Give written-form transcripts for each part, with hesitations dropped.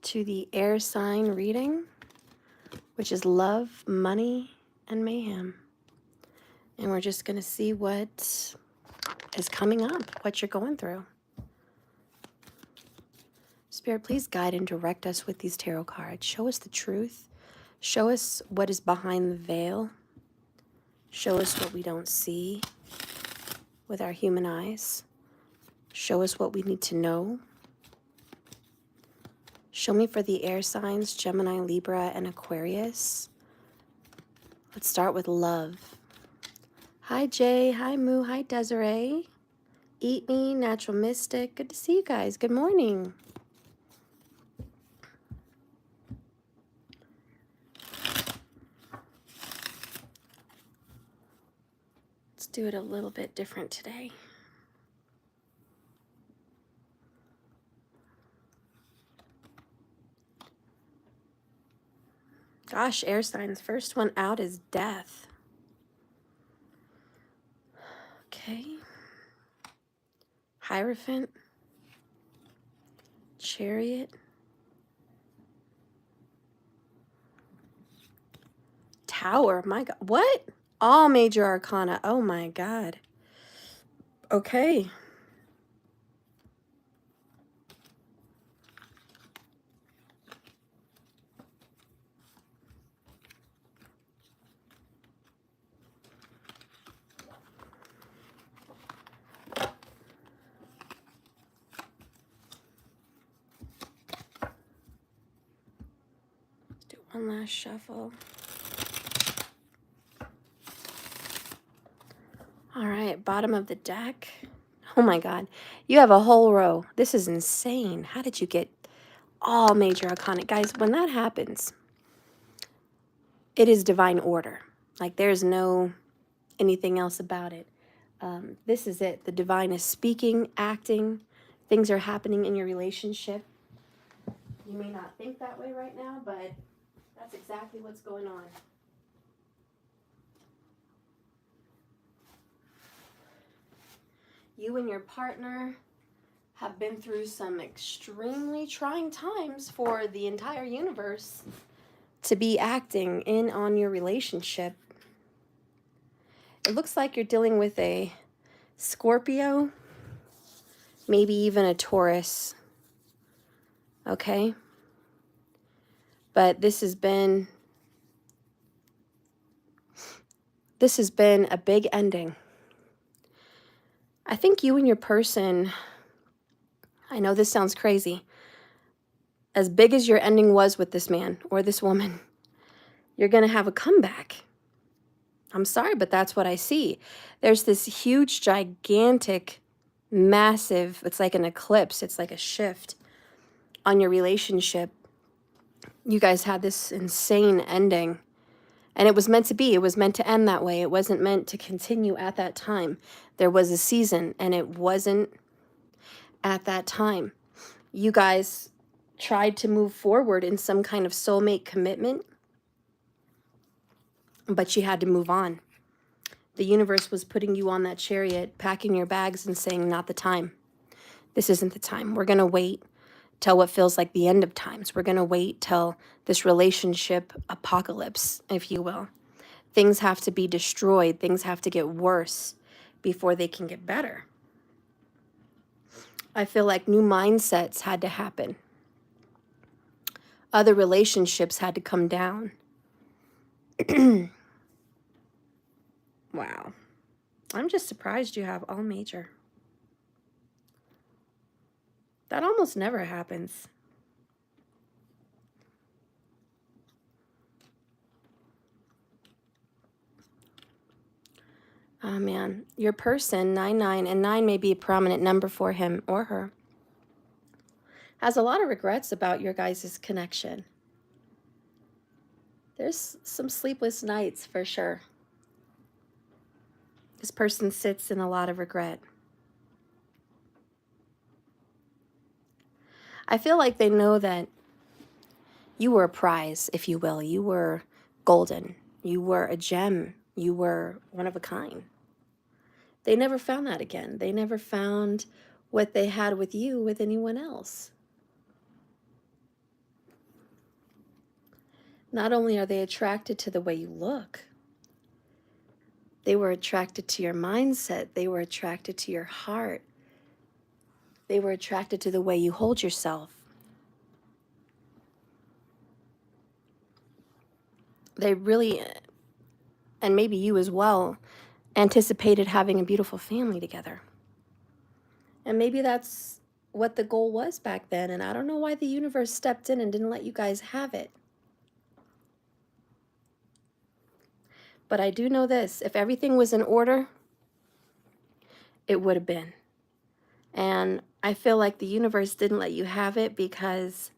to the air sign reading, which is love, money, and mayhem. And we're just going to see what is coming up, what you're going through. Spirit, please guide and direct us with these tarot cards. Show us the truth. Show us what is behind the veil. Show us what we don't see with our human eyes. Show us what we need to know. Show me for the air signs, Gemini, Libra, and Aquarius. Let's start with love. Hi, Jay. Hi, Moo. Hi, Desiree. Eat Me, Natural Mystic. Good to see you guys. Good morning. Let's do it a little bit different today. Gosh, air signs. First one out is death. Okay. Hierophant. Chariot. Tower. My God. What? All major arcana. Oh my God. Okay. One last shuffle. All right, bottom of the deck. Oh my God, you have a whole row. This is insane. How did you get all major arcana? Guys, when that happens, it is divine order. Like there's no anything else about it. This is it. The divine is speaking, acting. Things are happening in your relationship. You may not think that way right now, but that's exactly what's going on. You and your partner have been through some extremely trying times for the entire universe to be acting in on your relationship. It looks like you're dealing with a Scorpio, maybe even a Taurus. Okay? But this has been a big ending. I think you and your person, I know this sounds crazy, as big as your ending was with this man or this woman, you're going to have a comeback. I'm sorry, but that's what I see. There's this huge, gigantic, massive, it's like an eclipse, it's like a shift on your relationship. You guys had this insane ending. And it was meant to be. It was meant to end that way. It wasn't meant to continue at that time. There was a season, and it wasn't at that time. You guys tried to move forward in some kind of soulmate commitment, but you had to move on. The universe was putting you on that chariot, packing your bags and saying, not the time. This isn't the time. We're going to wait till what feels like the end of times. We're going to wait till this relationship apocalypse, if you will. Things have to be destroyed. Things have to get worse before they can get better. I feel like new mindsets had to happen. Other relationships had to come down. Wow. I'm just surprised you have all major. That almost never happens. Oh man, your person, 99, and 9 may be a prominent number for him or her, has a lot of regrets about your guys' connection. There's some sleepless nights for sure. This person sits in a lot of regret. I feel like they know that you were a prize, if you will. You were golden. You were a gem. You were one of a kind. They never found that again. They never found what they had with you with anyone else. Not only are they attracted to the way you look, they were attracted to your mindset. They were attracted to your heart. They were attracted to the way you hold yourself. They really, and maybe you as well, anticipated having a beautiful family together. And maybe that's what the goal was back then. And I don't know why the universe stepped in and didn't let you guys have it. But I do know this, if everything was in order, it would have been. And I feel like the universe didn't let you have it because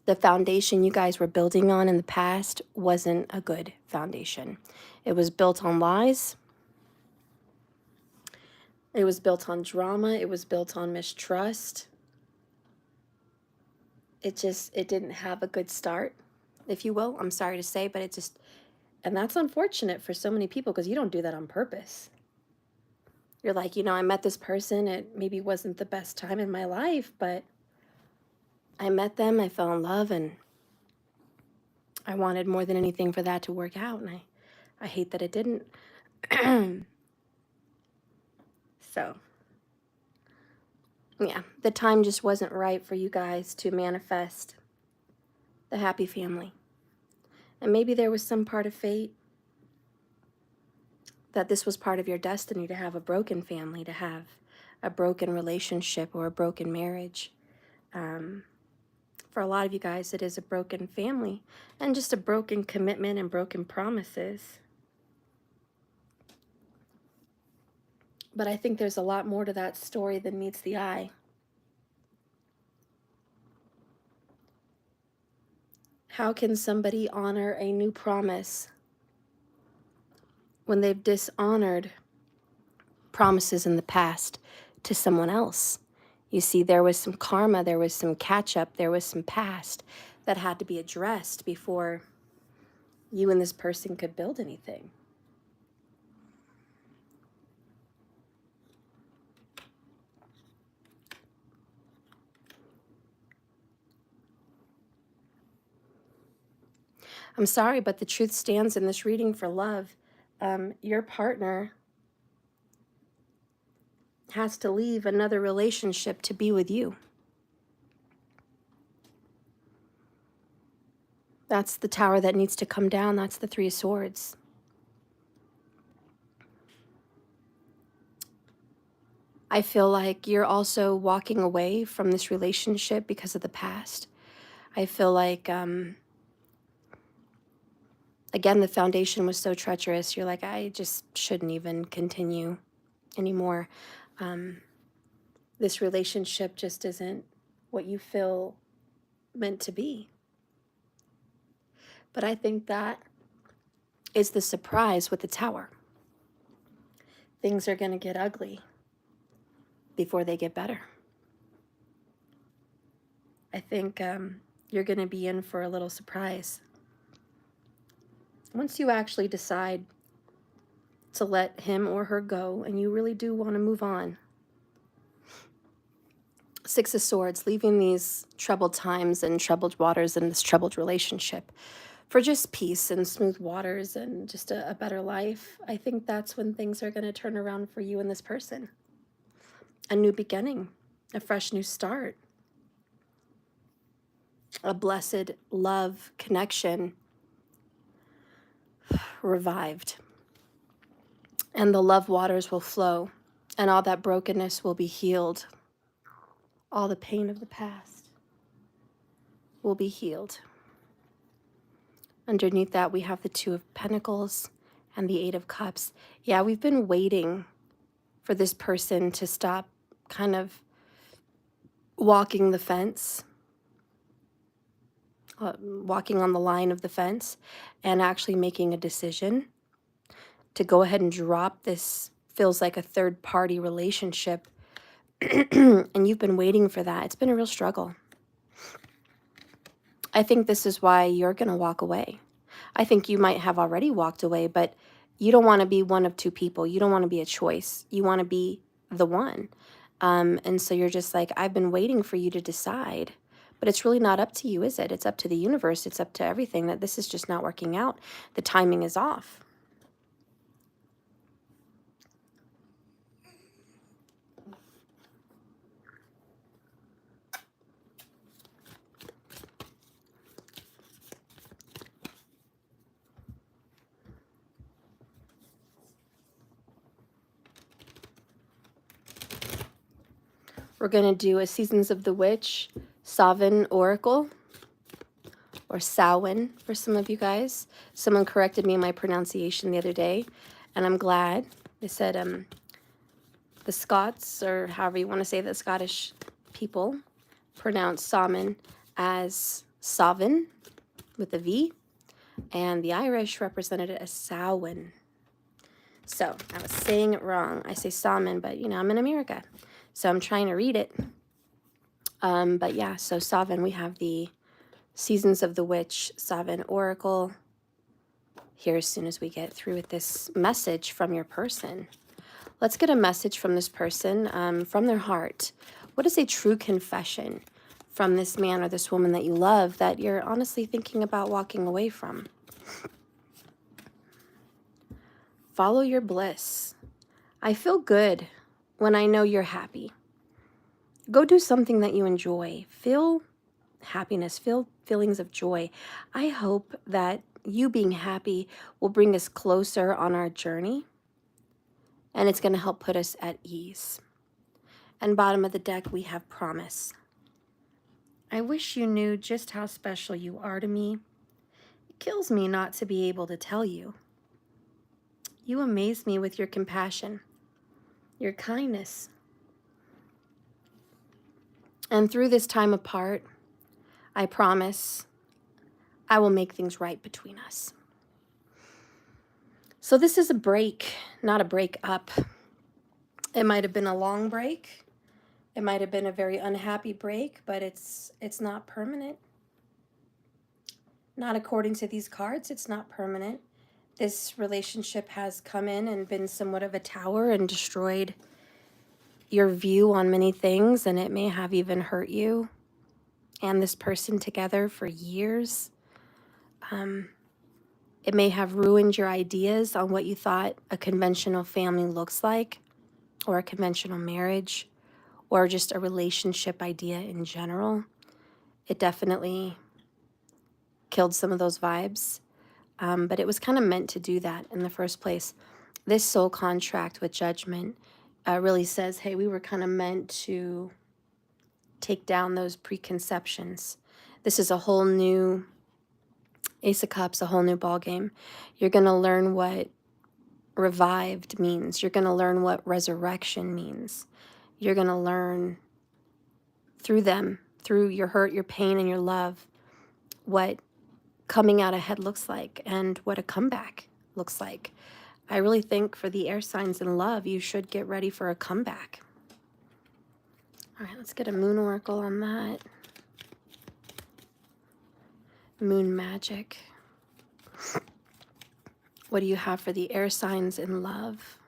the foundation you guys were building on in the past wasn't a good foundation. It was built on lies. It was built on drama. It was built on mistrust. It didn't have a good start, if you will. I'm sorry to say, but and that's unfortunate for so many people because you don't do that on purpose. You're like, I met this person. It maybe wasn't the best time in my life, but I met them, I fell in love, and I wanted more than anything for that to work out, and I hate that it didn't. So, yeah, the time just wasn't right for you guys to manifest the happy family. And maybe there was some part of fate that this was part of your destiny to have a broken family, to have a broken relationship or a broken marriage. For a lot of you guys, it is a broken family and just a broken commitment and broken promises. But I think there's a lot more to that story than meets the eye. How can somebody honor a new promise when they've dishonored promises in the past to someone else? You see, there was some karma, there was some catch-up, there was some past that had to be addressed before you and this person could build anything. I'm sorry, but the truth stands in this reading for love. Your partner has to leave another relationship to be with you. That's the tower that needs to come down. That's the Three of Swords. I feel like you're also walking away from this relationship because of the past. I feel like, again, the foundation was so treacherous. You're like, I just shouldn't even continue anymore. This relationship just isn't what you feel meant to be. But I think that is the surprise with the tower. Things are going to get ugly before they get better. I think you're going to be in for a little surprise. Once you actually decide to let him or her go and you really do want to move on. Six of Swords, leaving these troubled times and troubled waters in this troubled relationship for just peace and smooth waters and just a better life. I think that's when things are going to turn around for you and this person. A new beginning, a fresh new start, a blessed love connection revived. And the love waters will flow and all that brokenness will be healed. All the pain of the past will be healed. Underneath that, we have the Two of Pentacles and the Eight of Cups. Yeah, we've been waiting for this person to stop kind of walking the fence, walking on the line of the fence, and actually making a decision to go ahead and drop this, feels like a third-party relationship. And you've been waiting for that. It's been a real struggle. I think this is why you're going to walk away. I think you might have already walked away, but you don't want to be one of two people. You don't want to be a choice. You want to be the one. And so you're just like, I've been waiting for you to decide, But it's really not up to you, is it? It's up to the universe. It's up to everything that this is just not working out. The timing is off. We're going to do a Seasons of the Witch, Samhain Oracle, or Samhain for some of you guys. Someone corrected me in my pronunciation the other day, and I'm glad. They said the Scots, or however you want to say the Scottish people, pronounce Samhain as Samhain with a V, and the Irish represented it as Samhain. So I was saying it wrong. I say Samhain, but you know, I'm in America, so I'm trying to read it. But yeah, so Samhain, we have the Seasons of the Witch, Samhain Oracle here as soon as we get through with this message from your person. Let's get a message from this person, from their heart. What is a true confession from this man or this woman that you love that you're honestly thinking about walking away from? Follow your bliss. I feel good when I know you're happy. Go do something that you enjoy. Feel happiness, feel feelings of joy. I hope that you being happy will bring us closer on our journey, and it's going to help put us at ease. And bottom of the deck, we have promise. I wish you knew just how special you are to me. It kills me not to be able to tell you. You amaze me with your compassion, your kindness. And through this time apart, I promise I will make things right between us. So this is a break, not a break up. It might have been a long break. It might have been a very unhappy break, but it's not permanent. Not according to these cards, it's not permanent. This relationship has come in and been somewhat of a tower and destroyed your view on many things, and it may have even hurt you and this person together for years. It may have ruined your ideas on what you thought a conventional family looks like, or a conventional marriage, or just a relationship idea in general. It definitely killed some of those vibes, but it was kind of meant to do that in the first place. This soul contract with Judgment really says, hey, we were kind of meant to take down those preconceptions. This is a whole new Ace of Cups, a whole new ball game. You're going to learn what revived means. You're going to learn what resurrection means. You're going to learn through them, through your hurt, your pain, and your love, what coming out ahead looks like and what a comeback looks like. I really think for the air signs in love, you should get ready for a comeback. All right, let's get a moon oracle on that. Moon magic. What do you have for the air signs in love?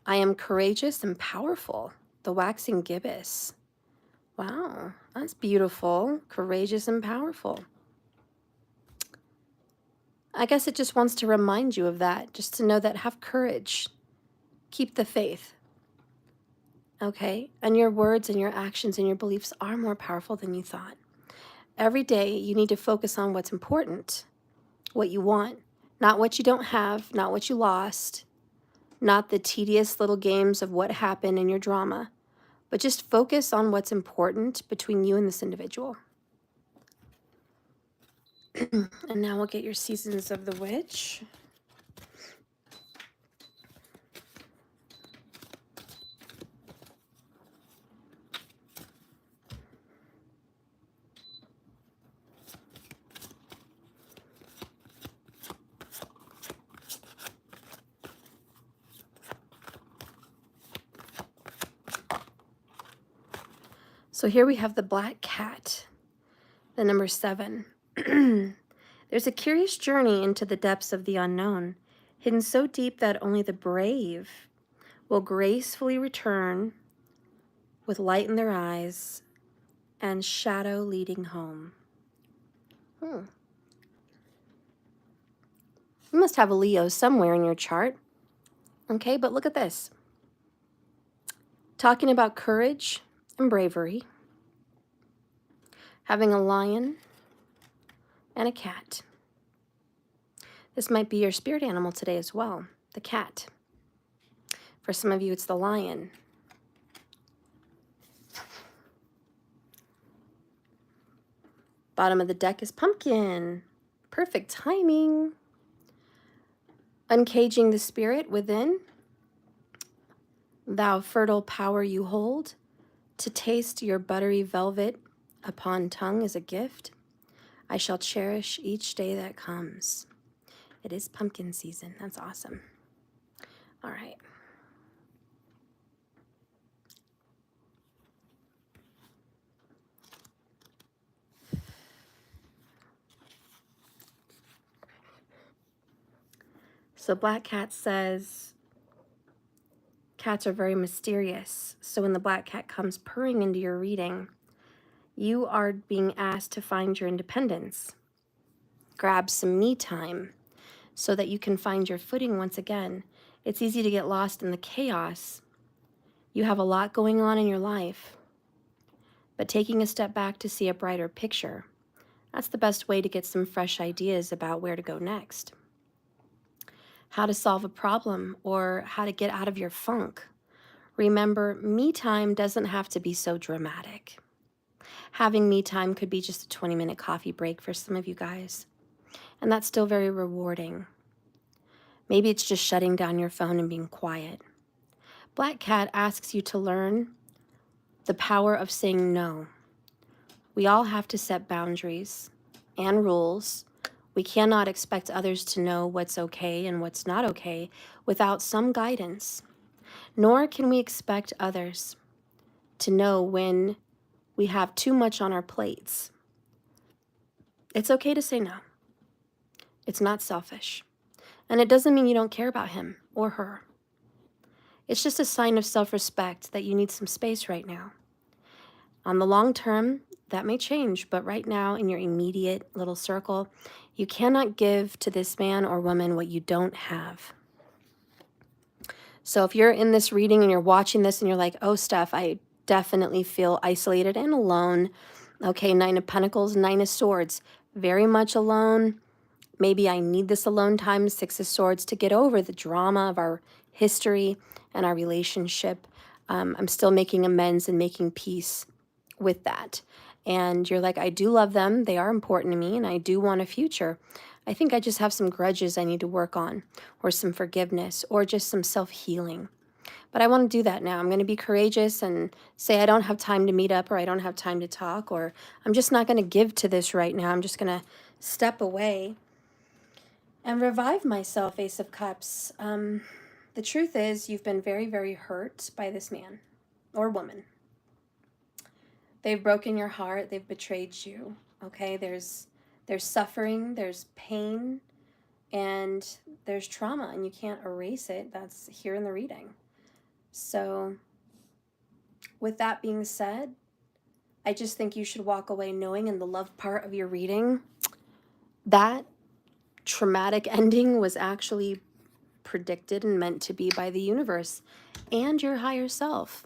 I am courageous and powerful. The waxing gibbous. Wow, that's beautiful. Courageous and powerful. I guess it just wants to remind you of that, just to know that have courage. Keep the faith. Okay? And your words and your actions and your beliefs are more powerful than you thought. Every day you need to focus on what's important, what you want, not what you don't have, not what you lost, not the tedious little games of what happened in your drama, but just focus on what's important between you and this individual. And now we'll get your Seasons of the Witch. So here we have the black cat, the number 7. There's a curious journey into the depths of the unknown, hidden so deep that only the brave will gracefully return with light in their eyes and shadow leading home. You must have a Leo somewhere in your chart. Okay, but look at this. Talking about courage and bravery, having a lion and a cat. This might be your spirit animal today as well, the cat. For some of you, it's the lion. Bottom of the deck is pumpkin. Perfect timing. Uncaging the spirit within. Thou fertile power you hold, to taste your buttery velvet upon tongue is a gift. I shall cherish each day that comes. It is pumpkin season. That's awesome. All right. So Black Cat says, cats are very mysterious. So when the black cat comes purring into your reading, you are being asked to find your independence. Grab some me time so that you can find your footing once again. It's easy to get lost in the chaos. You have a lot going on in your life, but taking a step back to see a brighter picture, that's the best way to get some fresh ideas about where to go next. How to solve a problem or how to get out of your funk. Remember, me time doesn't have to be so dramatic. Having me time could be just a 20-minute coffee break for some of you guys, and that's still very rewarding. Maybe it's just shutting down your phone and being quiet. Black Cat asks you to learn the power of saying no. We all have to set boundaries and rules. We cannot expect others to know what's okay and what's not okay without some guidance. Nor can we expect others to know when we have too much on our plates. It's okay to say no. It's not selfish. And it doesn't mean you don't care about him or her. It's just a sign of self-respect that you need some space right now. On the long term, that may change, but right now in your immediate little circle, you cannot give to this man or woman what you don't have. So if you're in this reading and you're watching this and you're like, oh, Steph, I definitely feel isolated and alone. Okay, Nine of Pentacles, Nine of Swords, very much alone. Maybe I need this alone time, Six of Swords, to get over the drama of our history and our relationship. I'm still making amends and making peace with that. And you're like, I do love them. They are important to me, and I do want a future. I think I just have some grudges I need to work on, or some forgiveness, or just some self-healing. But I want to do that now. I'm going to be courageous and say I don't have time to meet up, or I don't have time to talk, or I'm just not going to give to this right now. I'm just going to step away and revive myself, Ace of Cups. The truth is, you've been very, very hurt by this man or woman. They've broken your heart. They've betrayed you. Okay, there's suffering, there's pain, and there's trauma, and you can't erase it. That's here in the reading. So with that being said, I just think you should walk away knowing in the love part of your reading that traumatic ending was actually predicted and meant to be by the universe and your higher self.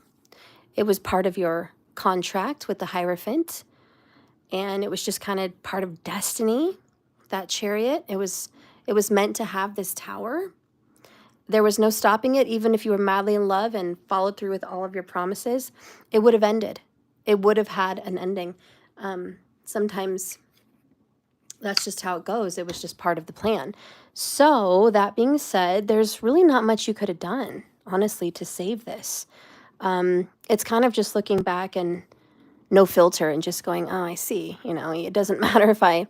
It was part of your contract with the Hierophant, and it was just kind of part of destiny, that chariot. It was meant to have this tower. There was no stopping it. Even if you were madly in love and followed through with all of your promises, it would have ended. It would have had an ending. Sometimes that's just how it goes. It was just part of the plan. So that being said, there's really not much you could have done, honestly, to save this. It's kind of just looking back and no filter and just going, oh, I see. You know, it doesn't matter if I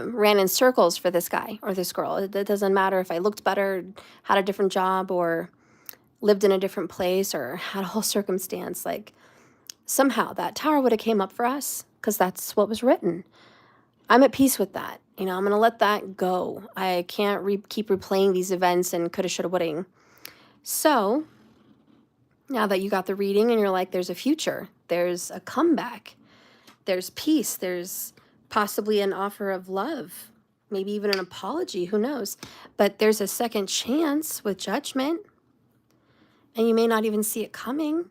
ran in circles for this guy or this girl. It doesn't matter if I looked better, had a different job, or lived in a different place, or had a whole circumstance. Like, somehow that tower would have came up for us because that's what was written. I'm at peace with that. You know, I'm going to let that go. I can't keep replaying these events and coulda, shoulda, woulda. So Now that you got the reading and you're like, there's a future, there's a comeback, there's peace, there's possibly an offer of love, maybe even an apology, who knows? But there's a second chance with Judgment, and you may not even see it coming.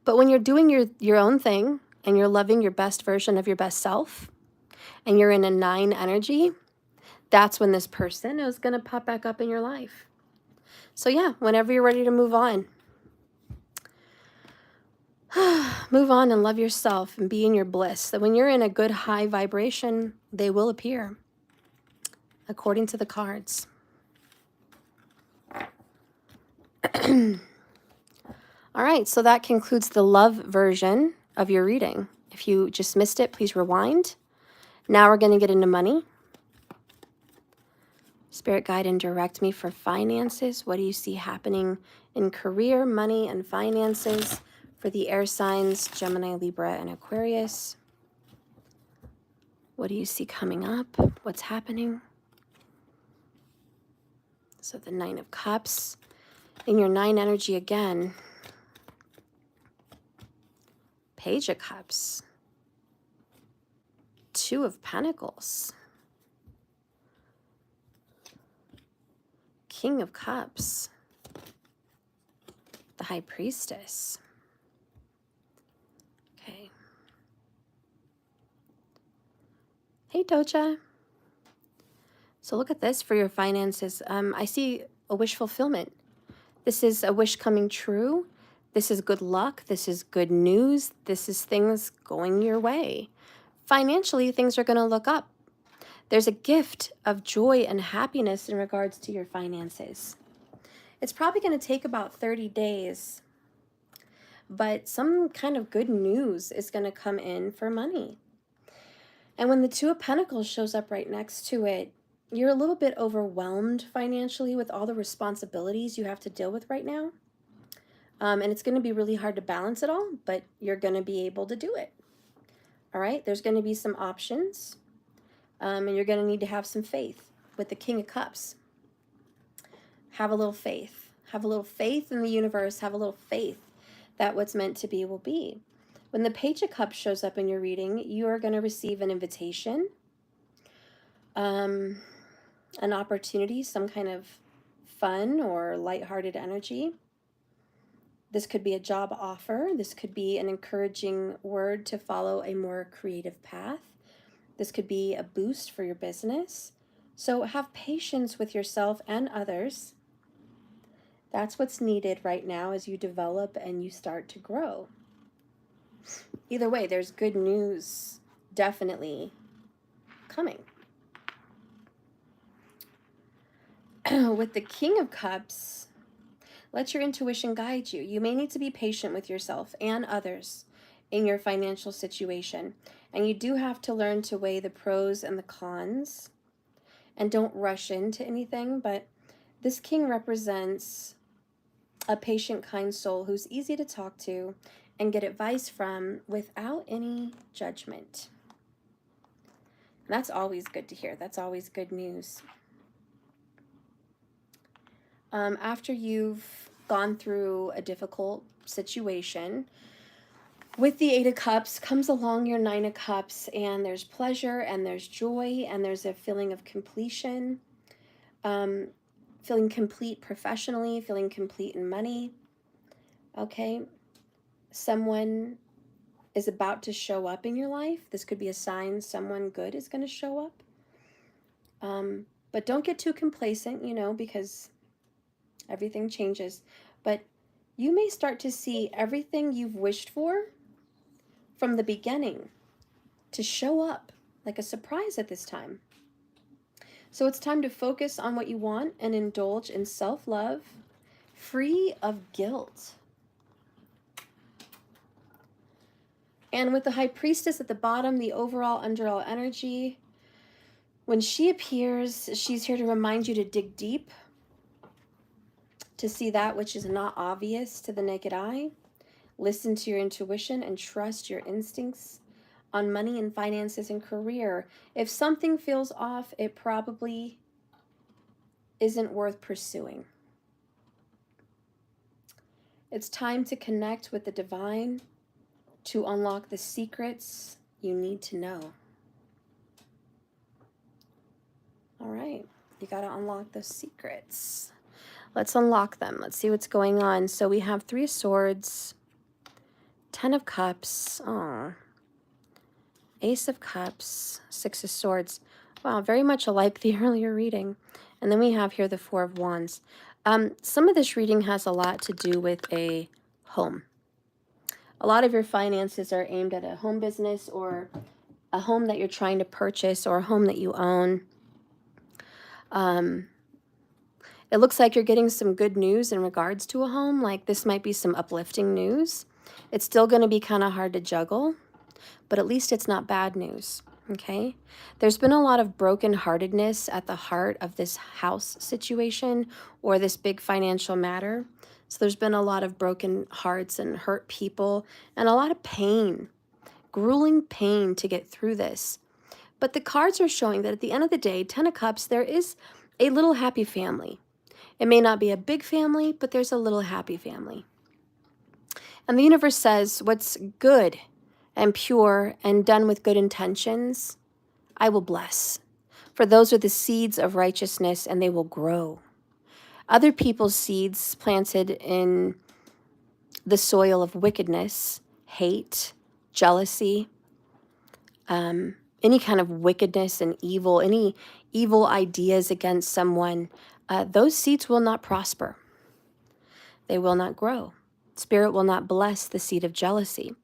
But when you're doing your own thing and you're loving your best version of your best self and you're in a 9 energy, that's when this person is going to pop back up in your life. So yeah, whenever you're ready to move on, move on and love yourself and be in your bliss. That when you're in a good high vibration, they will appear according to the cards. All right, so that concludes the love version of your reading. If you just missed it, please rewind. Now we're going to get into money. Spirit, guide and direct me for finances. What do you see happening in career, money, and finances for the air signs, Gemini, Libra, and Aquarius? What do you see coming up? What's happening? So the 9 of Cups. In your 9 energy again. Page of Cups. 2 of Pentacles. King of Cups. The High Priestess. Okay. Hey, Doja. So look at this for your finances. I see a wish fulfillment. This is a wish coming true. This is good luck. This is good news. This is things going your way. Financially, things are going to look up. There's a gift of joy and happiness in regards to your finances. It's probably going to take about 30 days, but some kind of good news is going to come in for money. And when the 2 of Pentacles shows up right next to it, you're a little bit overwhelmed financially with all the responsibilities you have to deal with right now. And it's going to be really hard to balance it all, but you're going to be able to do it. All right, there's going to be some options. And you're going to need to have some faith with the King of Cups. Have a little faith. Have a little faith in the universe. Have a little faith that what's meant to be will be. When the Page of Cups shows up in your reading, you are going to receive an invitation, an opportunity, some kind of fun or lighthearted energy. This could be a job offer. This could be an encouraging word to follow a more creative path. This could be a boost for your business. So have patience with yourself and others. That's what's needed right now as you develop and you start to grow. Either way, there's good news definitely coming. With the King of Cups, let your intuition guide you. You may need to be patient with yourself and others in your financial situation. And you do have to learn to weigh the pros and the cons. And don't rush into anything. But this king represents a patient, kind soul who's easy to talk to and get advice from without any judgment. And that's always good to hear. That's always good news. After you've gone through a difficult situation, with the 8 of Cups comes along your 9 of Cups, and there's pleasure and there's joy and there's a feeling of completion, feeling complete professionally, feeling complete in money. Okay, someone is about to show up in your life. This could be a sign someone good is going to show up. But don't get too complacent, you know, because everything changes. But you may start to see everything you've wished for from the beginning to show up like a surprise at this time. So it's time to focus on what you want and indulge in self-love, free of guilt. And with the High Priestess at the bottom, the overall underall energy, when she appears, she's here to remind you to dig deep, to see that which is not obvious to the naked eye. Listen to your intuition and trust your instincts on money and finances and career. If something feels off, it probably isn't worth pursuing. It's time to connect with the divine to unlock the secrets you need to know. All right, you got to unlock those secrets. Let's unlock them. Let's see what's going on. So we have 3 of Swords, 10 of Cups, Ace of Cups, 6 of Swords. Wow, very much alike the earlier reading. And then we have here the 4 of Wands. Some of this reading has a lot to do with a home. A lot of your finances are aimed at a home business or a home that you're trying to purchase or a home that you own. It looks like you're getting some good news in regards to a home. Like this might be some uplifting news. It's still going to be kind of hard to juggle, but at least it's not bad news. Okay. There's been a lot of brokenheartedness at the heart of this house situation or this big financial matter. So there's been a lot of broken hearts and hurt people and a lot of pain, grueling pain to get through this. But the cards are showing that at the end of the day, 10 of Cups, there is a little happy family. It may not be a big family, but there's a little happy family. And the universe says what's good and pure and done with good intentions, I will bless. For those are the seeds of righteousness and they will grow. Other people's seeds planted in the soil of wickedness, hate, jealousy, any kind of wickedness and evil, any evil ideas against someone, those seeds will not prosper. They will not grow. Spirit will not bless the seed of jealousy.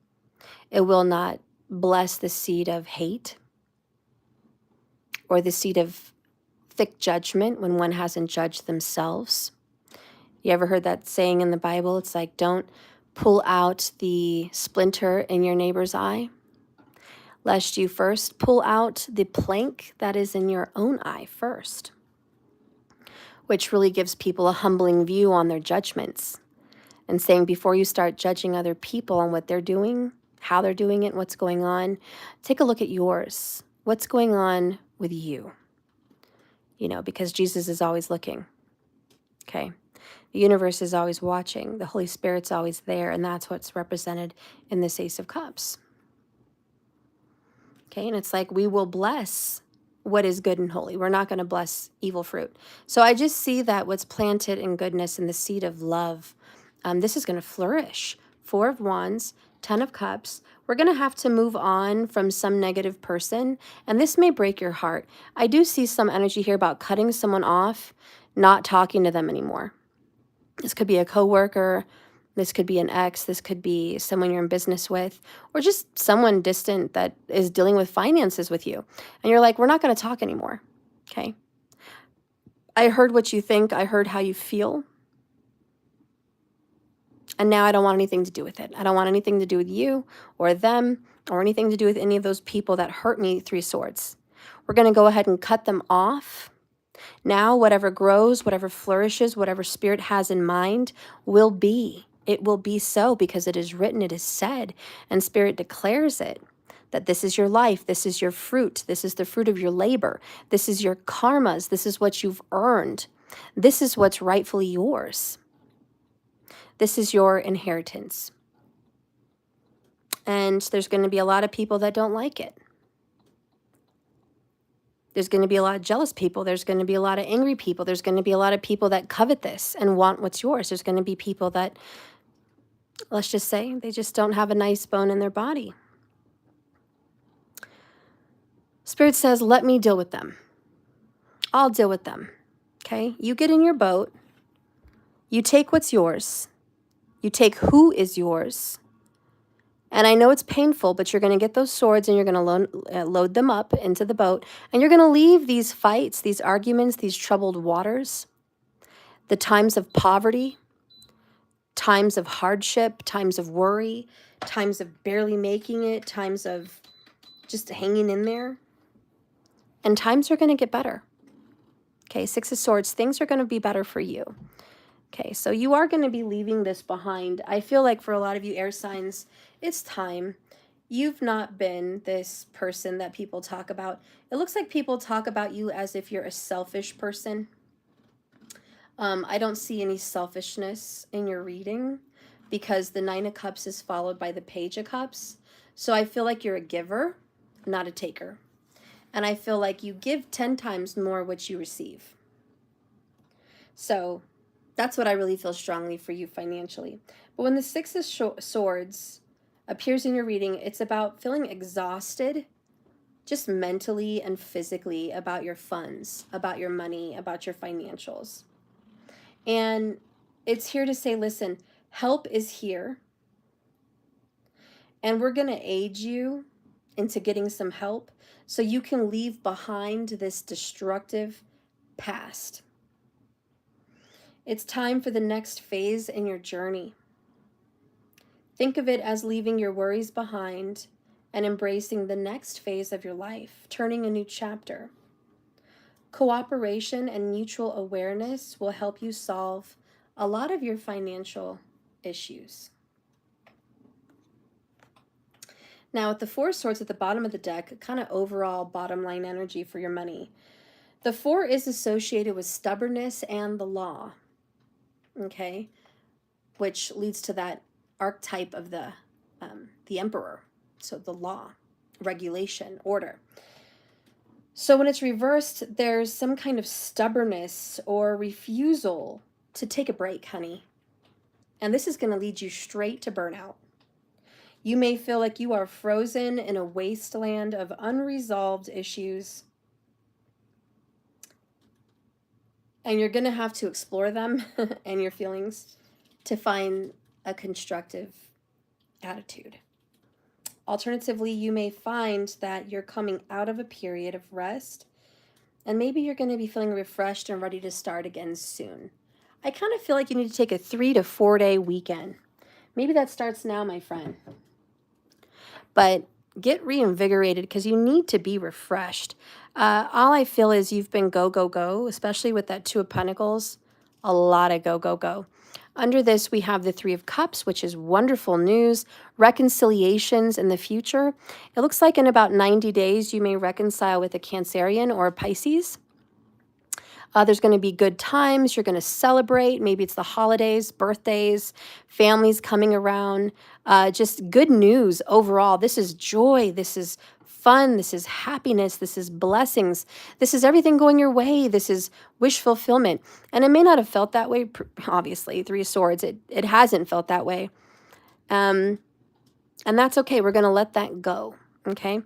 It will not bless the seed of hate or the seed of thick judgment when one hasn't judged themselves. You ever heard that saying in the Bible? It's like, don't pull out the splinter in your neighbor's eye, lest you first pull out the plank that is in your own eye first, which really gives people a humbling view on their judgments and saying before you start judging other people on what they're doing, how they're doing it, what's going on, take a look at yours. What's going on with you? You know, because Jesus is always looking, okay? The universe is always watching. The Holy Spirit's always there, and that's what's represented in this Ace of Cups. Okay, and it's like we will bless what is good and holy. We're not going to bless evil fruit. So I just see that what's planted in goodness and the seed of love, this is going to flourish. 4 of Wands, 10 of Cups. We're going to have to move on from some negative person, and this may break your heart. I do see some energy here about cutting someone off, not talking to them anymore. This could be a coworker. This could be an ex. This could be someone you're in business with, or just someone distant that is dealing with finances with you. And you're like, we're not going to talk anymore. Okay. I heard what you think. I heard how you feel. And now I don't want anything to do with it. I don't want anything to do with you or them or anything to do with any of those people that hurt me, 3 swords. We're going to go ahead and cut them off. Now, whatever grows, whatever flourishes, whatever Spirit has in mind will be. It will be so because it is written, it is said, and Spirit declares it, that this is your life, this is your fruit, this is the fruit of your labor, this is your karmas, this is what you've earned, this is what's rightfully yours. This is your inheritance. And there's going to be a lot of people that don't like it. There's going to be a lot of jealous people. There's going to be a lot of angry people. There's going to be a lot of people that covet this and want what's yours. There's going to be people that, let's just say, they just don't have a nice bone in their body. Spirit says, let me deal with them. I'll deal with them. Okay? You get in your boat. You take what's yours. You take who is yours. And I know it's painful, but you're going to get those swords and you're going to load them up into the boat. And you're going to leave these fights, these arguments, these troubled waters, the times of poverty, times of hardship, times of worry, times of barely making it, times of just hanging in there. And times are going to get better. Okay, 6 of Swords, things are going to be better for you. Okay, so you are going to be leaving this behind. I feel like for a lot of you air signs, it's time. You've not been this person that people talk about. It looks like people talk about you as if you're a selfish person. I don't see any selfishness in your reading, because the Nine of Cups is followed by the Page of Cups. So I feel like you're a giver, not a taker. And I feel like you give 10 times more what you receive. So that's what I really feel strongly for you financially. But when the Six of Swords appears in your reading, it's about feeling exhausted, just mentally and physically, about your funds, about your money, about your financials. And it's here to say, listen, help is here. And we're going to aid you into getting some help so you can leave behind this destructive past. It's time for the next phase in your journey. Think of it as leaving your worries behind and embracing the next phase of your life, turning a new chapter. Cooperation and mutual awareness will help you solve a lot of your financial issues. Now, with the Four of Swords at the bottom of the deck, kind of overall bottom line energy for your money. The Four is associated with stubbornness and the law, okay, which leads to that archetype of the Emperor. So the law, regulation, order. So when it's reversed, there's some kind of stubbornness or refusal to take a break, honey. And this is going to lead you straight to burnout. You may feel like you are frozen in a wasteland of unresolved issues. And you're going to have to explore them and your feelings to find a constructive attitude. Alternatively, you may find that you're coming out of a period of rest, and maybe you're going to be feeling refreshed and ready to start again soon. I kind of feel like you need to take a 3 to 4 day weekend. Maybe that starts now, my friend. But get reinvigorated because you need to be refreshed. All I feel is you've been go, go, go, especially with that Two of Pentacles. A lot of go, go, go. Under this, we have the Three of Cups, which is wonderful news, reconciliations in the future. It looks like in about 90 days, you may reconcile with a Cancerian or a Pisces. There's going to be good times. You're going to celebrate. Maybe it's the holidays, birthdays, families coming around. Just good news overall. This is joy. This is fun. This is happiness. This is blessings. This is everything going your way. This is wish fulfillment. And it may not have felt that way, obviously. Three of Swords, it hasn't felt that way. And that's okay. We're going to let that go, okay?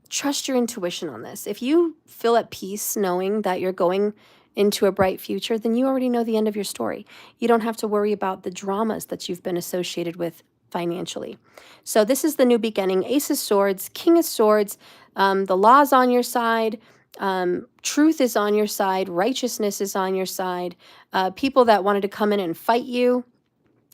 Trust your intuition on this. If you feel at peace knowing that you're going into a bright future, then you already know the end of your story. You don't have to worry about the dramas that you've been associated with financially. So this is the new beginning. Ace of Swords, King of Swords, the law's on your side, truth is on your side, righteousness is on your side. People that wanted to come in and fight you,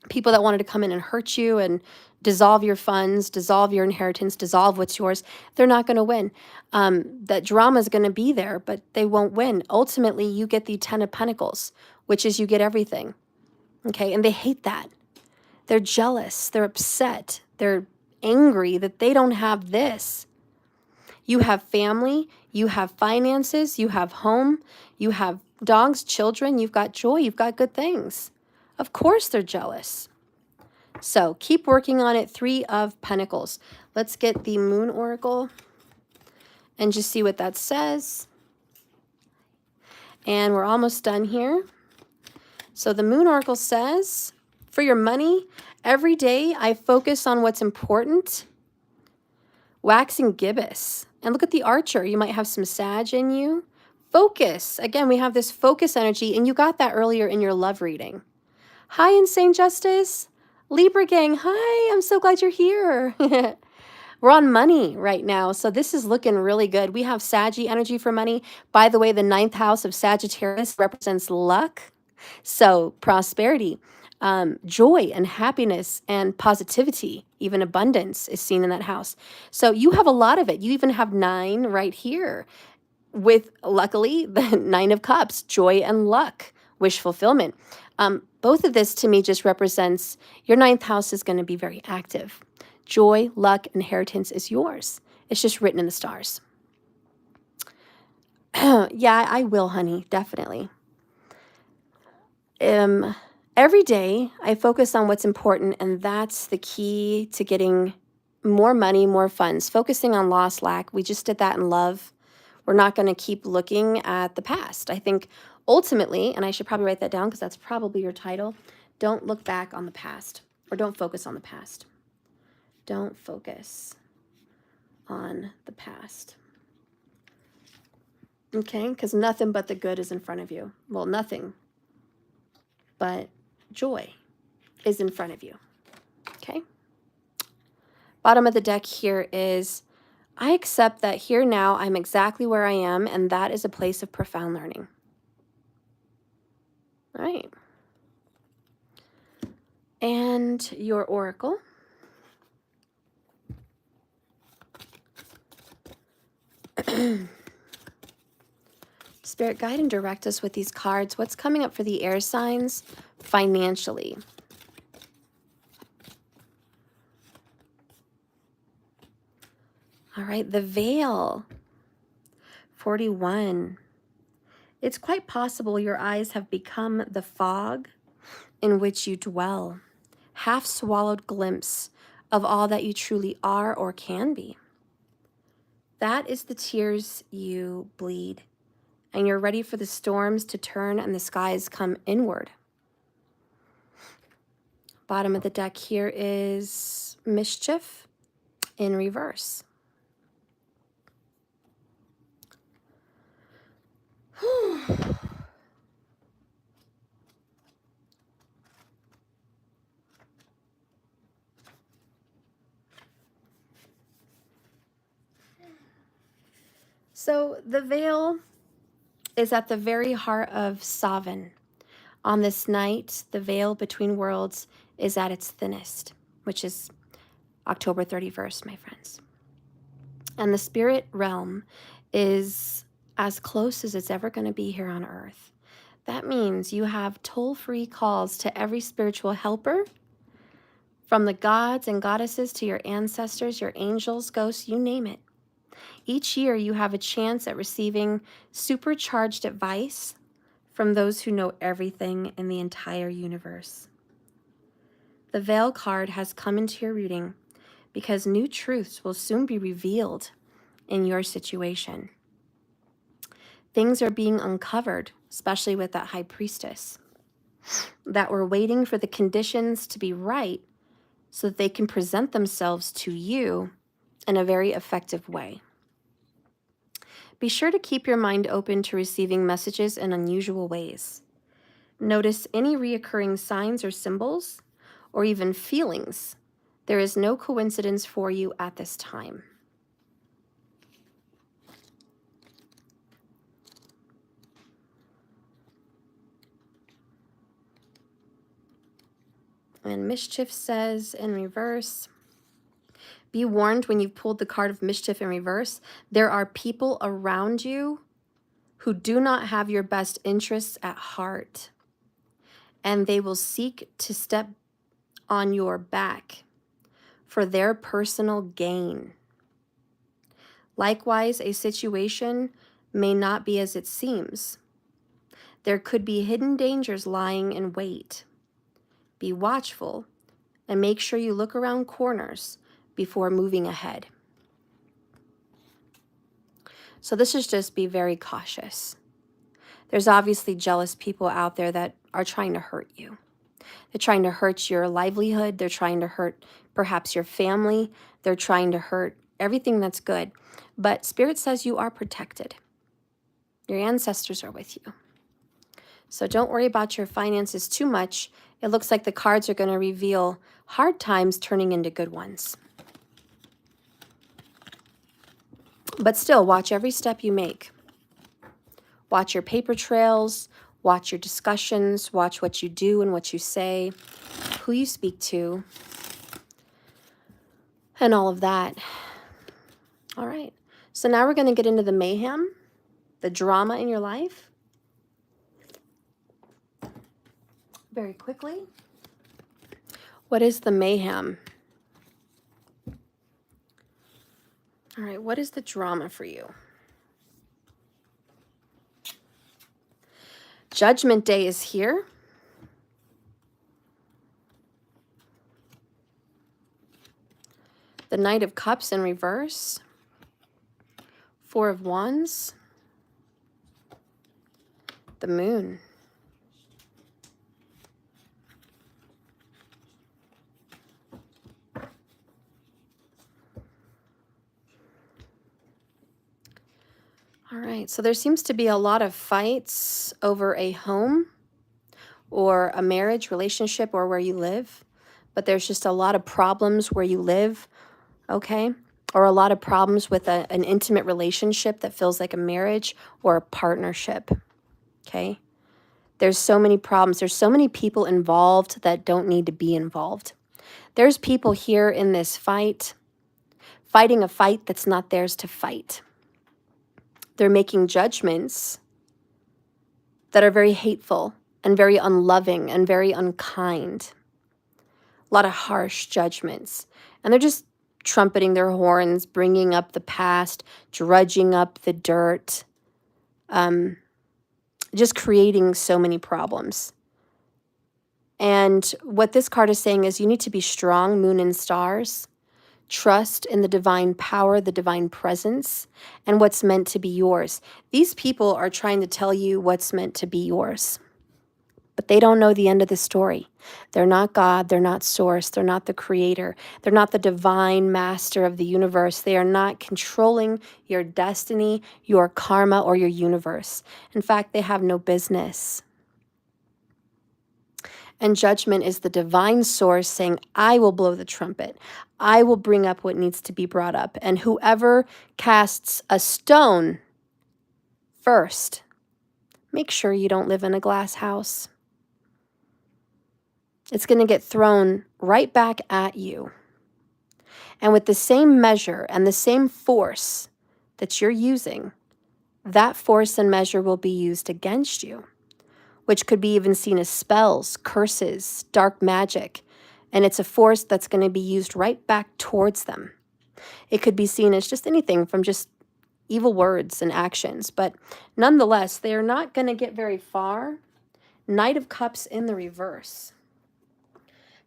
people that wanted to come in and hurt you and dissolve your funds, dissolve your inheritance, dissolve what's yours, they're not going to win. That drama is going to be there, but they won't win. Ultimately, you get the Ten of Pentacles, which is you get everything. Okay, and they hate that. They're jealous. They're upset. They're angry that they don't have this. You have family. You have finances. You have home. You have dogs, children. You've got joy. You've got good things. Of course they're jealous. So keep working on it. Three of Pentacles. Let's get the Moon Oracle and just see what that says. And we're almost done here. So the Moon Oracle says, for your money, every day I focus on what's important. Waxing gibbous. And look at the Archer. You might have some Sag in you. Focus. Again, we have this focus energy, and you got that earlier in your love reading. Hi, Insane Justice. Libra gang, hi, I'm so glad you're here. We're on money right now, so this is looking really good. We have Saggy energy for money. By the way, the 9th house of Sagittarius represents luck, so prosperity, joy and happiness and positivity, even abundance is seen in that house. So you have a lot of it. You even have 9 right here with, luckily, the 9 of Cups, joy and luck, wish fulfillment. Both of this to me just represents your 9th house is going to be very active. Joy, luck, inheritance is yours. It's just written in the stars. Yeah, I will, honey, definitely. Every day, I focus on what's important, and that's the key to getting more money, more funds. Focusing on loss, lack. We just did that in love. We're not going to keep looking at the past. I think ultimately, and I should probably write that down because that's probably your title, don't look back on the past, or don't focus on the past. Don't focus on the past. Okay, because nothing but the good is in front of you. Well, nothing but joy is in front of you. Okay. Bottom of the deck here is, I accept that here now I'm exactly where I am, and that is a place of profound learning. All right. And your oracle. Spirit, guide and direct us with these cards. What's coming up for the air signs financially? All right, the veil. 41. It's quite possible your eyes have become the fog in which you dwell, half-swallowed glimpse of all that you truly are or can be. That is the tears you bleed, and you're ready for the storms to turn and the skies come inward. Bottom of the deck here is mischief in reverse. So the veil is at the very heart of Samhain. On this night, the veil between worlds is at its thinnest, which is October 31st, my friends. And the spirit realm is as close as it's ever going to be here on earth. That means you have toll-free calls to every spiritual helper, from the gods and goddesses to your ancestors, your angels, ghosts, you name it. Each year you have a chance at receiving supercharged advice from those who know everything in the entire universe. The Veil card has come into your reading because new truths will soon be revealed in your situation. Things are being uncovered, especially with that High Priestess, that were waiting for the conditions to be right so that they can present themselves to you in a very effective way. Be sure to keep your mind open to receiving messages in unusual ways. Notice any reoccurring signs or symbols, or even feelings. There is no coincidence for you at this time. And Mischief says in reverse, be warned when you've pulled the card of Mischief in reverse, there are people around you who do not have your best interests at heart, and they will seek to step on your back for their personal gain. Likewise, a situation may not be as it seems. There could be hidden dangers lying in wait. Be watchful and make sure you look around corners before moving ahead. So this is just be very cautious. There's obviously jealous people out there that are trying to hurt you. They're trying to hurt your livelihood. They're trying to hurt perhaps your family. They're trying to hurt everything that's good. But Spirit says you are protected. Your ancestors are with you. So don't worry about your finances too much. It looks like the cards are going to reveal hard times turning into good ones. But still, watch every step you make. Watch your paper trails, watch your discussions, watch what you do and what you say, who you speak to, and all of that. All right, so now we're going to get into the mayhem, the drama in your life. Very quickly. What is the mayhem? All right, what is the drama for you? Judgment Day is here. The Knight of Cups in reverse. Four of Wands. The Moon. All right, so there seems to be a lot of fights over a home or a marriage, relationship, or where you live. But there's just a lot of problems where you live, okay? Or a lot of problems with an intimate relationship that feels like a marriage or a partnership, okay? There's so many problems. There's so many people involved that don't need to be involved. There's people here in this fight, fighting a fight that's not theirs to fight. They're making judgments that are very hateful and very unloving and very unkind. A lot of harsh judgments. And they're just trumpeting their horns, bringing up the past, drudging up the dirt, just creating so many problems. And what this card is saying is you need to be strong, moon and stars. Trust in the divine power, the divine presence, and what's meant to be yours. These people are trying to tell you what's meant to be yours, but they don't know the end of the story. They're not God. They're not source. They're not the creator. They're not the divine master of the universe. They are not controlling your destiny, your karma, or your universe. In fact, they have no business. And judgment is the divine source saying, I will blow the trumpet. I will bring up what needs to be brought up. And whoever casts a stone first, make sure you don't live in a glass house. It's going to get thrown right back at you. And with the same measure and the same force that you're using, that force and measure will be used against you, which could be even seen as spells, curses, dark magic. And it's a force that's going to be used right back towards them. It could be seen as just anything from just evil words and actions. But nonetheless, they are not going to get very far. Knight of Cups in the reverse.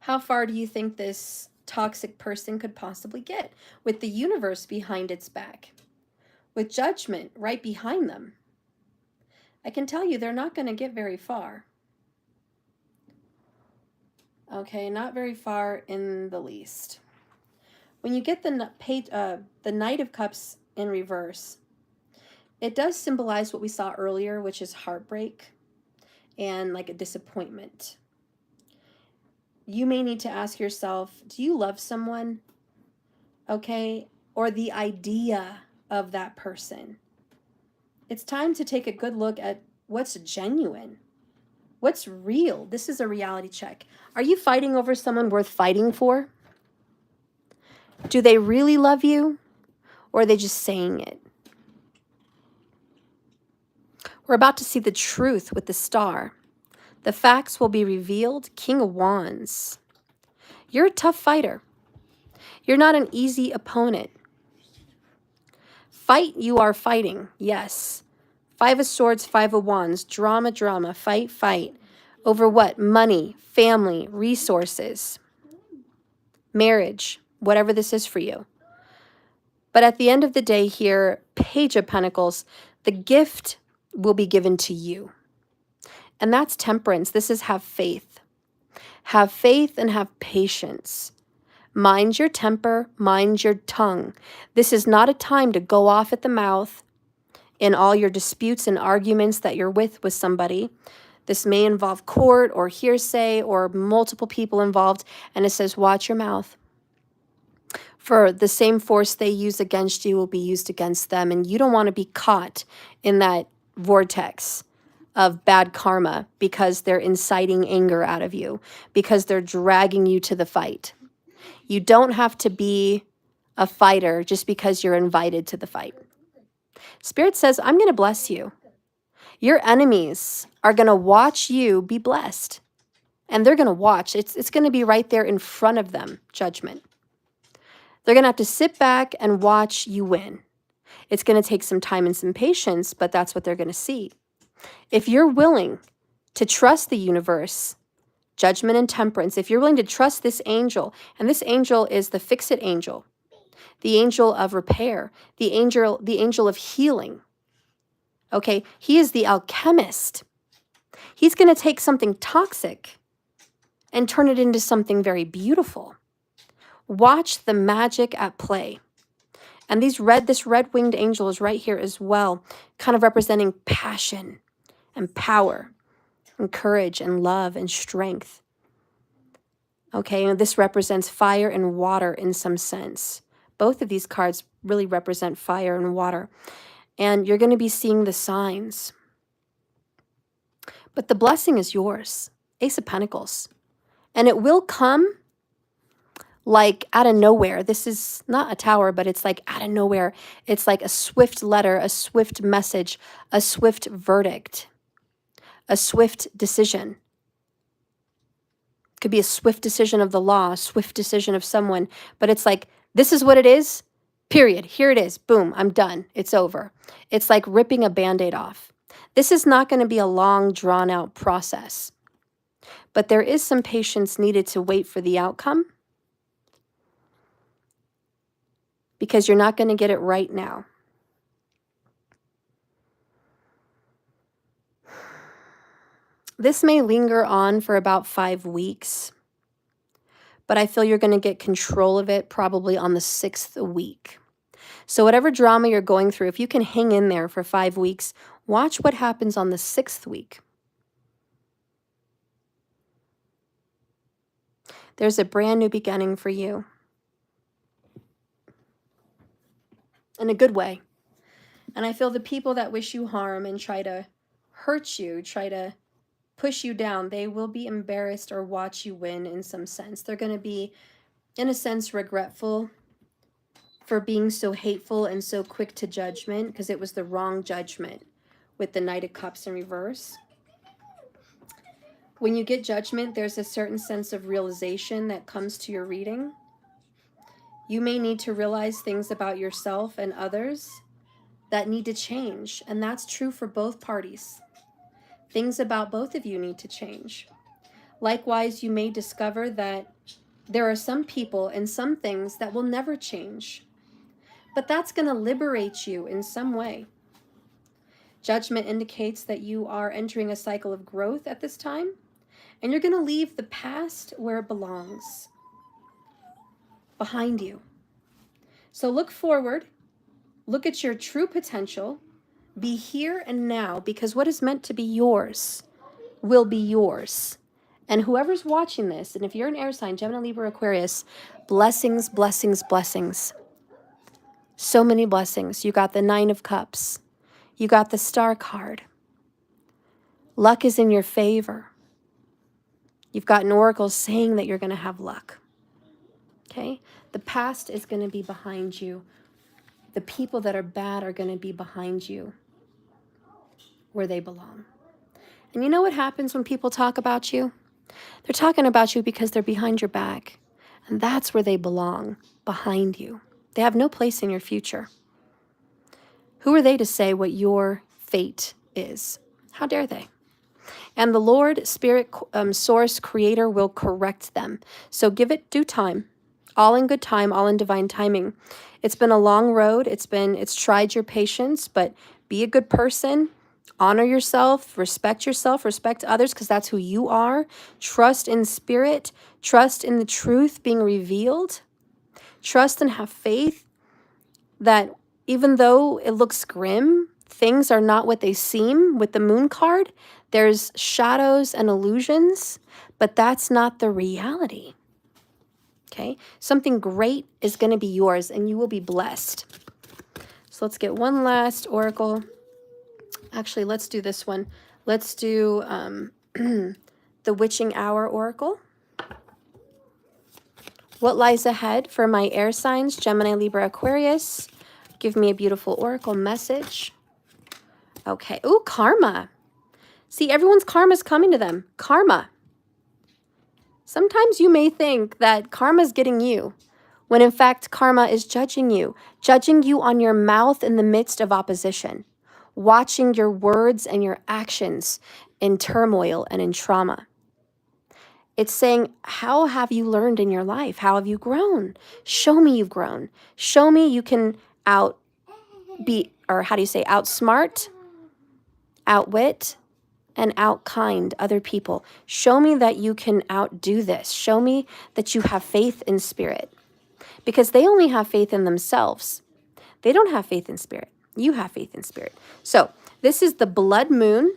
How far do you think this toxic person could possibly get with the universe behind its back? With judgment right behind them? I can tell you they're not going to get very far. Okay, not very far in the least. When you get the Knight of Cups in reverse, it does symbolize what we saw earlier, which is heartbreak and like a disappointment. You may need to ask yourself, do you love someone? Okay, or the idea of that person. It's time to take a good look at what's genuine, what's real. This is a reality check. Are you fighting over someone worth fighting for? Do they really love you, or are they just saying it? We're about to see the truth with the star. The facts will be revealed. King of Wands. You're a tough fighter. You're not an easy opponent. Fight, you are fighting, yes. Five of Swords, Five of Wands, drama, drama, fight, fight. Over what? Money, family, resources, marriage, whatever this is for you. But at the end of the day here, Page of Pentacles, the gift will be given to you. And that's temperance. This is have faith. Have faith and have patience. Mind your temper, mind your tongue. This is not a time to go off at the mouth in all your disputes and arguments that you're with somebody. This may involve court or hearsay or multiple people involved. And it says, watch your mouth. For the same force they use against you will be used against them. And you don't want to be caught in that vortex of bad karma because they're inciting anger out of you, because they're dragging you to the fight. You don't have to be a fighter just because you're invited to the fight. Spirit says, I'm going to bless you. Your enemies are going to watch you be blessed. And they're going to watch. It's going to be right there in front of them, judgment. They're going to have to sit back and watch you win. It's going to take some time and some patience, but that's what they're going to see. If you're willing to trust the universe, judgment and temperance, if you're willing to trust this angel, and this angel is the fix-it angel, the angel of repair, the angel of healing. Okay, he is the alchemist. He's going to take something toxic and turn it into something very beautiful. Watch the magic at play. And this red-winged angel is right here as well, kind of representing passion and power and courage and love and strength. Okay, and this represents fire and water in some sense. Both of these cards really represent fire and water. And you're going to be seeing the signs. But the blessing is yours. Ace of Pentacles. And it will come like out of nowhere. This is not a tower, but it's like out of nowhere. It's like a swift letter, a swift message, a swift verdict, a swift decision. Could be a swift decision of the law, a swift decision of someone, but it's like, this is what it is, period. Here it is. Boom, I'm done. It's over. It's like ripping a Band-Aid off. This is not going to be a long, drawn-out process, but there is some patience needed to wait for the outcome because you're not going to get it right now. This may linger on for about 5 weeks, but I feel you're going to get control of it probably on the 6th week. So whatever drama you're going through, if you can hang in there for 5 weeks, watch what happens on the 6th week. There's a brand new beginning for you. In a good way. And I feel the people that wish you harm and try to hurt you, try to push you down, they will be embarrassed or watch you win in some sense. They're going to be, in a sense, regretful for being so hateful and so quick to judgment because it was the wrong judgment with the Knight of Cups in reverse. When you get judgment, there's a certain sense of realization that comes to your reading. You may need to realize things about yourself and others that need to change, and that's true for both parties. Things about both of you need to change. Likewise, you may discover that there are some people and some things that will never change, but that's going to liberate you in some way. Judgment indicates that you are entering a cycle of growth at this time, and you're going to leave the past where it belongs, behind you. So look forward, look at your true potential, be here and now, because what is meant to be yours will be yours. And whoever's watching this, and if you're an air sign, Gemini, Libra, Aquarius, blessings, blessings, blessings. So many blessings. You got the 9 of Cups. You got the Star card. Luck is in your favor. You've got an oracle saying that you're going to have luck. Okay? The past is going to be behind you. The people that are bad are going to be behind you, where they belong. And you know what happens when people talk about you? They're talking about you because they're behind your back. And that's where they belong, behind you. They have no place in your future. Who are they to say what your fate is? How dare they? And the Lord, Spirit, Source, Creator will correct them. So give it due time. All in good time, all in divine timing. It's been a long road. It's tried your patience, but be a good person. Honor yourself, respect others, because that's who you are. Trust in spirit, trust in the truth being revealed. Trust and have faith that even though it looks grim, things are not what they seem with the Moon card. There's shadows and illusions, but that's not the reality. Okay? Something great is going to be yours, and you will be blessed. So let's get one last oracle. Actually, let's do this one. Let's do the Witching Hour Oracle. What lies ahead for my air signs, Gemini, Libra, Aquarius? Give me a beautiful oracle message. Okay. Ooh, karma. See, everyone's karma is coming to them. Karma. Sometimes you may think that karma is getting you, when in fact karma is judging you on your mouth in the midst of opposition, watching your words and your actions in turmoil and in trauma. It's saying, how have you learned in your life? How have you grown? Show me you've grown. Show me you can outsmart, outwit, and outkind other people. Show me that you can outdo this. Show me that you have faith in spirit. Because they only have faith in themselves. They don't have faith in spirit. You have faith in spirit. So this is the blood moon.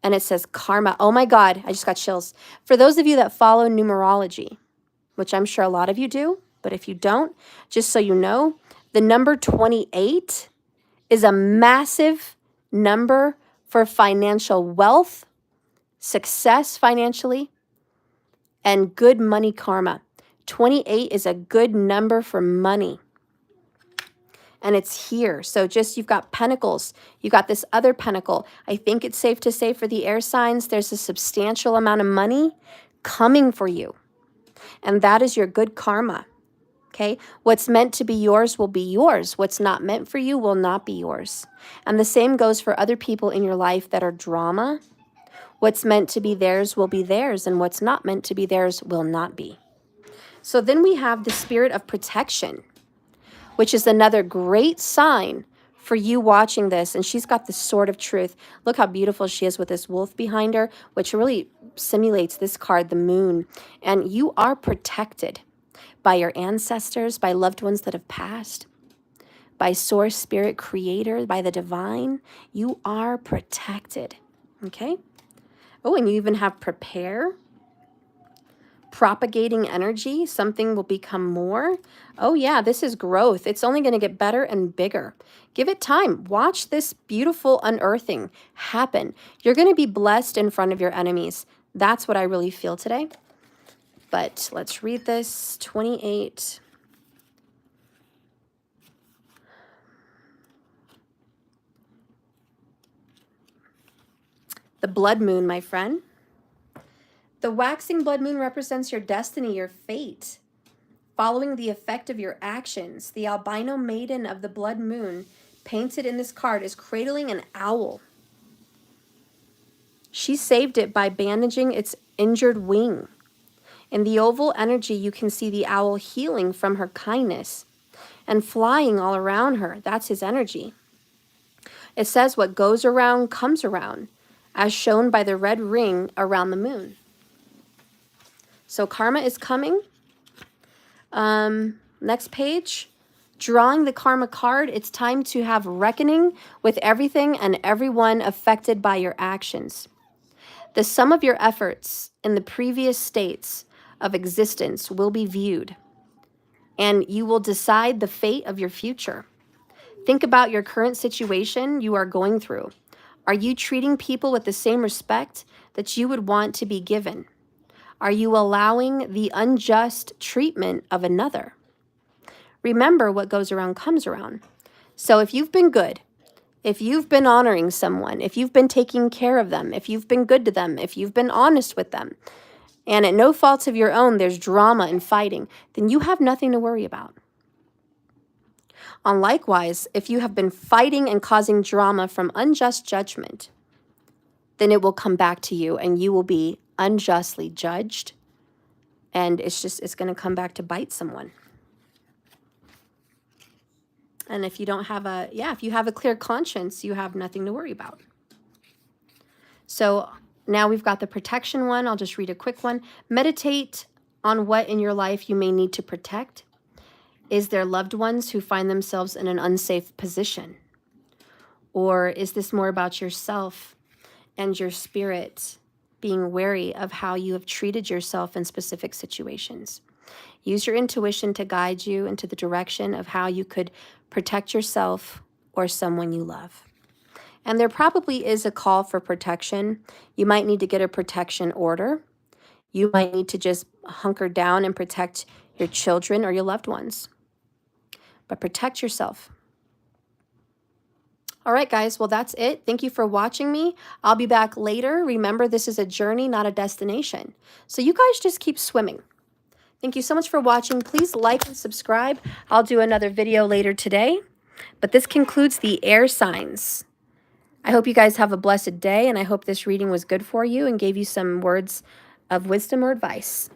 And it says karma. Oh my God, I just got chills. For those of you that follow numerology, which I'm sure a lot of you do, but if you don't, just so you know, the number 28 is a massive number for financial wealth, success financially, and good money karma. 28 is a good number for money. And it's here. So just, you've got pentacles. You got this other pentacle. I think it's safe to say for the air signs, there's a substantial amount of money coming for you. And that is your good karma. Okay? What's meant to be yours will be yours. What's not meant for you will not be yours. And the same goes for other people in your life that are drama. What's meant to be theirs will be theirs. And what's not meant to be theirs will not be. So then we have the spirit of protection, which is another great sign for you watching this. And she's got the sword of truth. Look how beautiful she is with this wolf behind her, which really simulates this card, the moon. And you are protected by your ancestors, by loved ones that have passed, by source, spirit, creator, by the divine. You are protected, okay? Oh, and you even have prepare. Propagating energy, something will become more. Oh yeah, this is growth. It's only going to get better and bigger. Give it time. Watch this beautiful unearthing happen. You're going to be blessed in front of your enemies. That's what I really feel today. But let's read this. 28. The blood moon, my friend. The waxing blood moon represents your destiny, your fate. Following the effect of your actions, the albino maiden of the blood moon, painted in this card, is cradling an owl. She saved it by bandaging its injured wing. In the oval energy, you can see the owl healing from her kindness and flying all around her. That's his energy. It says what goes around comes around, as shown by the red ring around the moon. So karma is coming. Next page, drawing the karma card. It's time to have reckoning with everything and everyone affected by your actions. The sum of your efforts in the previous states of existence will be viewed, and you will decide the fate of your future. Think about your current situation you are going through. Are you treating people with the same respect that you would want to be given? Are you allowing the unjust treatment of another? Remember, what goes around comes around. So if you've been good, if you've been honoring someone, if you've been taking care of them, if you've been good to them, if you've been honest with them, and at no fault of your own, there's drama and fighting, then you have nothing to worry about. And likewise, if you have been fighting and causing drama from unjust judgment, then it will come back to you and you will be unjustly judged. And it's going to come back to bite someone. And if you don't have if you have a clear conscience, you have nothing to worry about. So now we've got the protection one. I'll just read a quick one. Meditate on what in your life you may need to protect. Is there loved ones who find themselves in an unsafe position? Or is this more about yourself and your spirit being wary of how you have treated yourself in specific situations? Use your intuition to guide you into the direction of how you could protect yourself or someone you love. And there probably is a call for protection. You might need to get a protection order. You might need to just hunker down and protect your children or your loved ones. But protect yourself. All right, guys. Well, that's it. Thank you for watching me. I'll be back later. Remember, this is a journey, not a destination. So you guys just keep swimming. Thank you so much for watching. Please like and subscribe. I'll do another video later today. But this concludes the air signs. I hope you guys have a blessed day, and I hope this reading was good for you and gave you some words of wisdom or advice